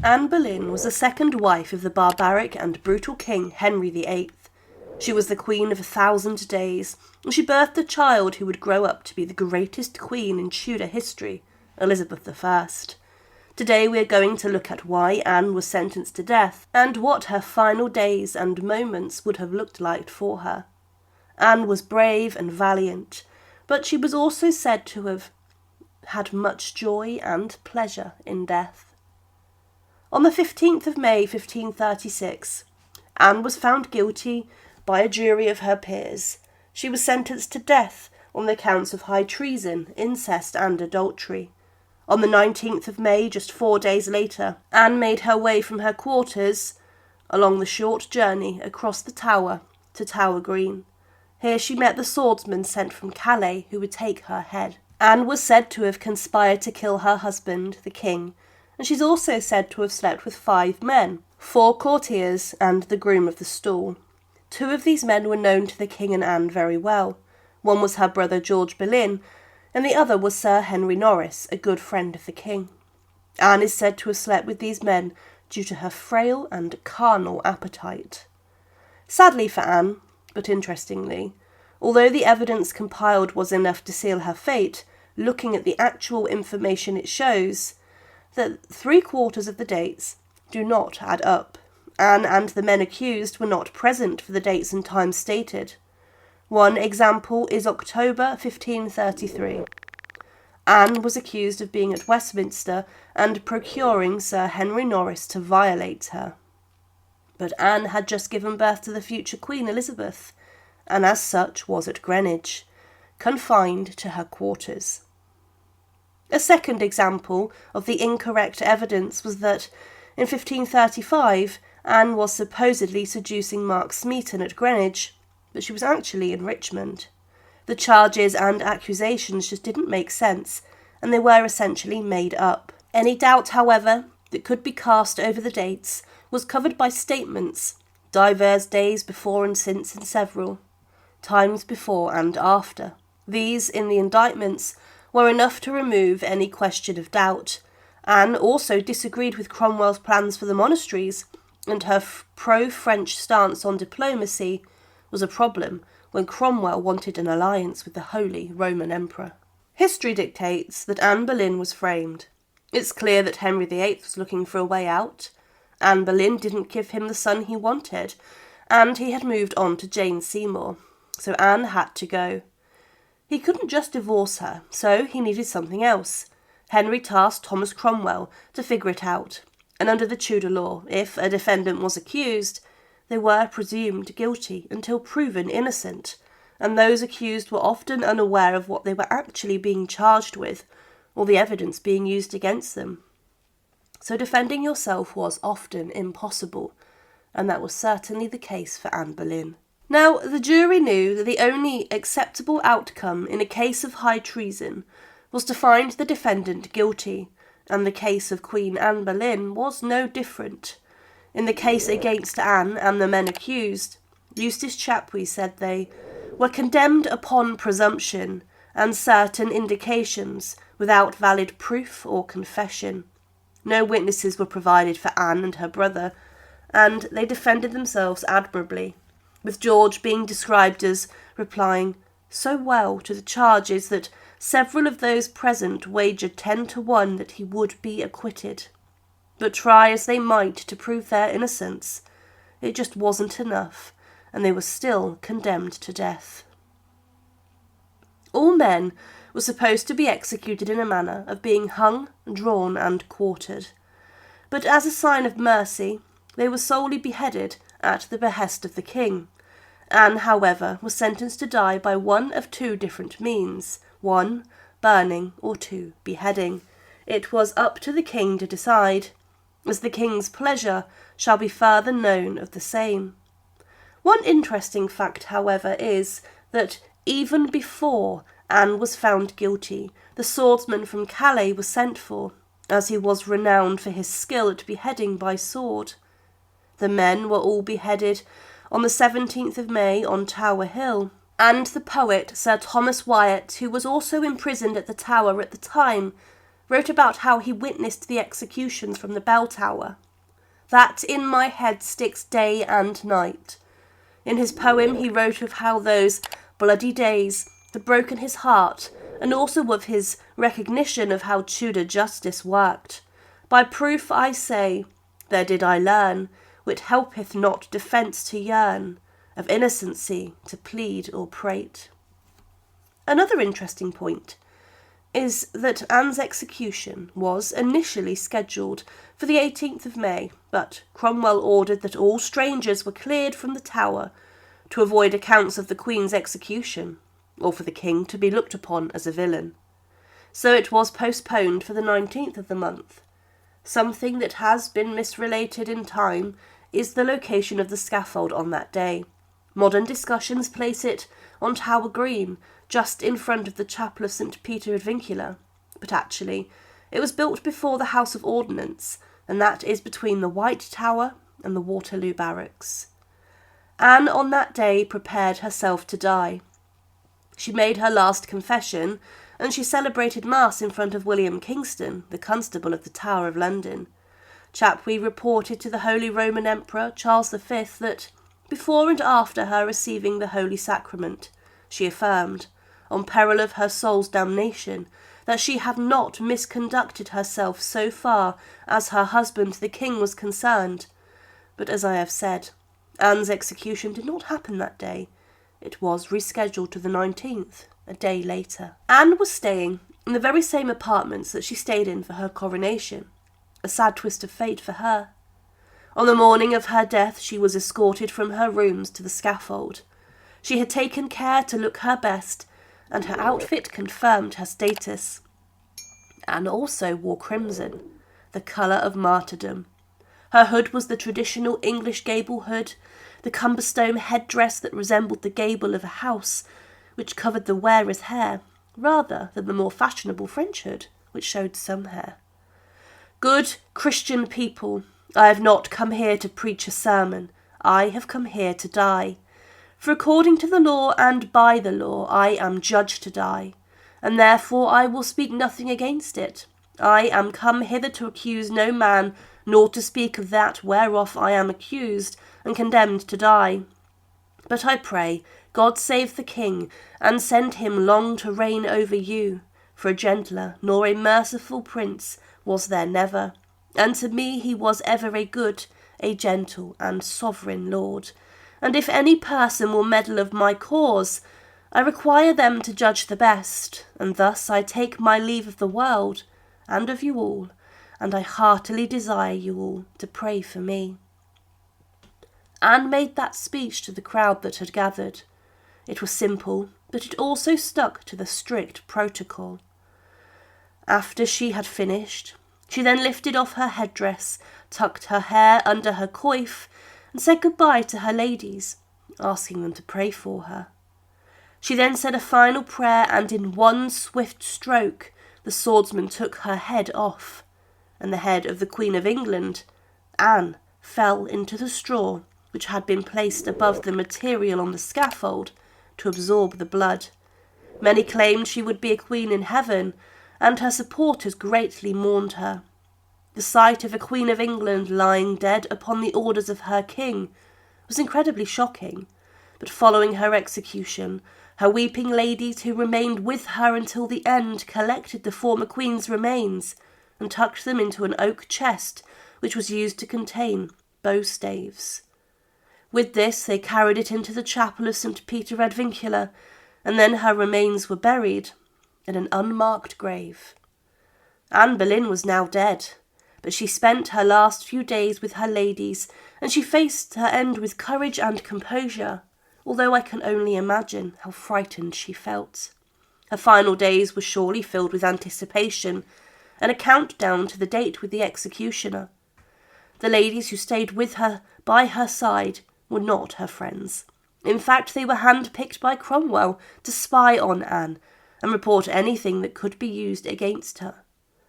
Anne Boleyn was the second wife of the barbaric and brutal king Henry VIII. She was the queen of 1,000 days, and she birthed a child who would grow up to be the greatest queen in Tudor history, Elizabeth I. Today we are going to look at why Anne was sentenced to death and what her final days and moments would have looked like for her. Anne was brave and valiant, but she was also said to have had much joy and pleasure in death. On the 15th of May 1536, Anne was found guilty by a jury of her peers. She was sentenced to death on the counts of high treason, incest and adultery. On the 19th of May, just 4 days later, Anne made her way from her quarters along the short journey across the Tower to Tower Green. Here she met the swordsman sent from Calais who would take her head. Anne was said to have conspired to kill her husband, the king, and she's also said to have slept with 5 men, 4 courtiers and the groom of the stall. 2 of these men were known to the king and Anne very well. One was her brother George Boleyn, and the other was Sir Henry Norris, a good friend of the king. Anne is said to have slept with these men due to her frail and carnal appetite. Sadly for Anne, but interestingly, although the evidence compiled was enough to seal her fate, looking at the actual information it shows that 3/4 of the dates do not add up. Anne and the men accused were not present for the dates and times stated. One example is October 1533. Anne was accused of being at Westminster and procuring Sir Henry Norris to violate her. But Anne had just given birth to the future Queen Elizabeth, and as such was at Greenwich, confined to her quarters. A second example of the incorrect evidence was that, in 1535, Anne was supposedly seducing Mark Smeaton at Greenwich, but she was actually in Richmond. The charges and accusations just didn't make sense, and they were essentially made up. Any doubt, however, that could be cast over the dates was covered by statements, divers days before and since and several, times before and after. These, in the indictments, were enough to remove any question of doubt. Anne also disagreed with Cromwell's plans for the monasteries, and her pro-French stance on diplomacy was a problem when Cromwell wanted an alliance with the Holy Roman Emperor. History dictates that Anne Boleyn was framed. It's clear that Henry VIII was looking for a way out. Anne Boleyn didn't give him the son he wanted, and he had moved on to Jane Seymour, so Anne had to go. He couldn't just divorce her, so he needed something else. Henry tasked Thomas Cromwell to figure it out, and under the Tudor law, if a defendant was accused, they were presumed guilty until proven innocent, and those accused were often unaware of what they were actually being charged with, or the evidence being used against them. So defending yourself was often impossible, and that was certainly the case for Anne Boleyn. Now, the jury knew that the only acceptable outcome in a case of high treason was to find the defendant guilty, and the case of Queen Anne Boleyn was no different. In the case against Anne and the men accused, Eustace Chapuis said they were condemned upon presumption and certain indications without valid proof or confession. No witnesses were provided for Anne and her brother, and they defended themselves admirably, with George being described as replying so well to the charges that several of those present wagered 10 to 1 that he would be acquitted. But try as they might to prove their innocence, it just wasn't enough, and they were still condemned to death. All men were supposed to be executed in a manner of being hung, drawn, and quartered. But as a sign of mercy, they were solely beheaded at the behest of the king. Anne, however, was sentenced to die by one of 2 different means: 1, burning, or 2, beheading. It was up to the king to decide, as the king's pleasure shall be further known of the same. One interesting fact, however, is that even before Anne was found guilty, the swordsman from Calais was sent for, as he was renowned for his skill at beheading by sword. The men were all beheaded on the 17th of May on Tower Hill, and the poet Sir Thomas Wyatt, who was also imprisoned at the Tower at the time, wrote about how he witnessed the executions from the bell tower. That in my head sticks day and night. In his poem he wrote of how those bloody days had broken his heart, and also of his recognition of how Tudor justice worked. By proof I say, there did I learn, which helpeth not defence to yearn, of innocency to plead or prate. Another interesting point is that Anne's execution was initially scheduled for the 18th of May, but Cromwell ordered that all strangers were cleared from the Tower to avoid accounts of the Queen's execution, or for the King to be looked upon as a villain. So it was postponed for the 19th of the month. Something that has been misrelated in time is the location of the scaffold on that day. Modern discussions place it on Tower Green, just in front of the chapel of St. Peter ad Vincula, but actually it was built before the House of Ordnance, and that is between the White Tower and the Waterloo Barracks. Anne on that day prepared herself to die. She made her last confession, and she celebrated Mass in front of William Kingston, the Constable of the Tower of London. Chapuis reported to the Holy Roman Emperor Charles V that, before and after her receiving the Holy Sacrament, she affirmed, on peril of her soul's damnation, that she had not misconducted herself so far as her husband the King was concerned. But as I have said, Anne's execution did not happen that day. It was rescheduled to the 19th, a day later. Anne was staying in the very same apartments that she stayed in for her coronation, a sad twist of fate for her. On the morning of her death she was escorted from her rooms to the scaffold. She had taken care to look her best, and her outfit confirmed her status. Anne also wore crimson, the colour of martyrdom. Her hood was the traditional English gable hood, the cumberstone headdress that resembled the gable of a house, which covered the wearer's hair, rather than the more fashionable French hood, which showed some hair. Good Christian people, I have not come here to preach a sermon. I have come here to die. For according to the law and by the law I am judged to die, and therefore I will speak nothing against it. I am come hither to accuse no man, nor to speak of that whereof I am accused, and condemned to die. But I pray, God save the King, and send him long to reign over you, for a gentler nor a merciful prince was there never, and to me he was ever a good, a gentle, and sovereign lord. And if any person will meddle of my cause, I require them to judge the best, and thus I take my leave of the world, and of you all, and I heartily desire you all to pray for me. Anne made that speech to the crowd that had gathered. It was simple, but it also stuck to the strict protocol. After she had finished, she then lifted off her headdress, tucked her hair under her coif, and said goodbye to her ladies, asking them to pray for her. She then said a final prayer, and in one swift stroke the swordsman took her head off, and the head of the Queen of England, Anne, fell into the straw which had been placed above the material on the scaffold to absorb the blood. Many claimed she would be a queen in heaven, and her supporters greatly mourned her. The sight of a Queen of England lying dead upon the orders of her king was incredibly shocking, but following her execution, her weeping ladies who remained with her until the end collected the former queen's remains and tucked them into an oak chest which was used to contain bow staves. With this they carried it into the chapel of St. Peter ad Vincula, and then her remains were buried in an unmarked grave. Anne Boleyn was now dead, but she spent her last few days with her ladies, and she faced her end with courage and composure, although I can only imagine how frightened she felt. Her final days were surely filled with anticipation, and a countdown to the date with the executioner. The ladies who stayed with her by her side were not her friends. In fact, they were handpicked by Cromwell to spy on Anne and report anything that could be used against her.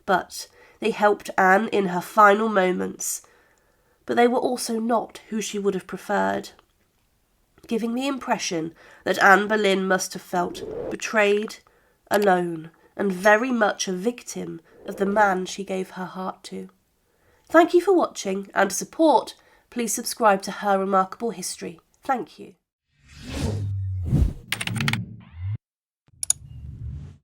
But they helped Anne in her final moments, but they were also not who she would have preferred, giving the impression that Anne Boleyn must have felt betrayed, alone, and very much a victim of the man she gave her heart to. Thank you for watching, and to support, please subscribe to Her Remarkable History. Thank you.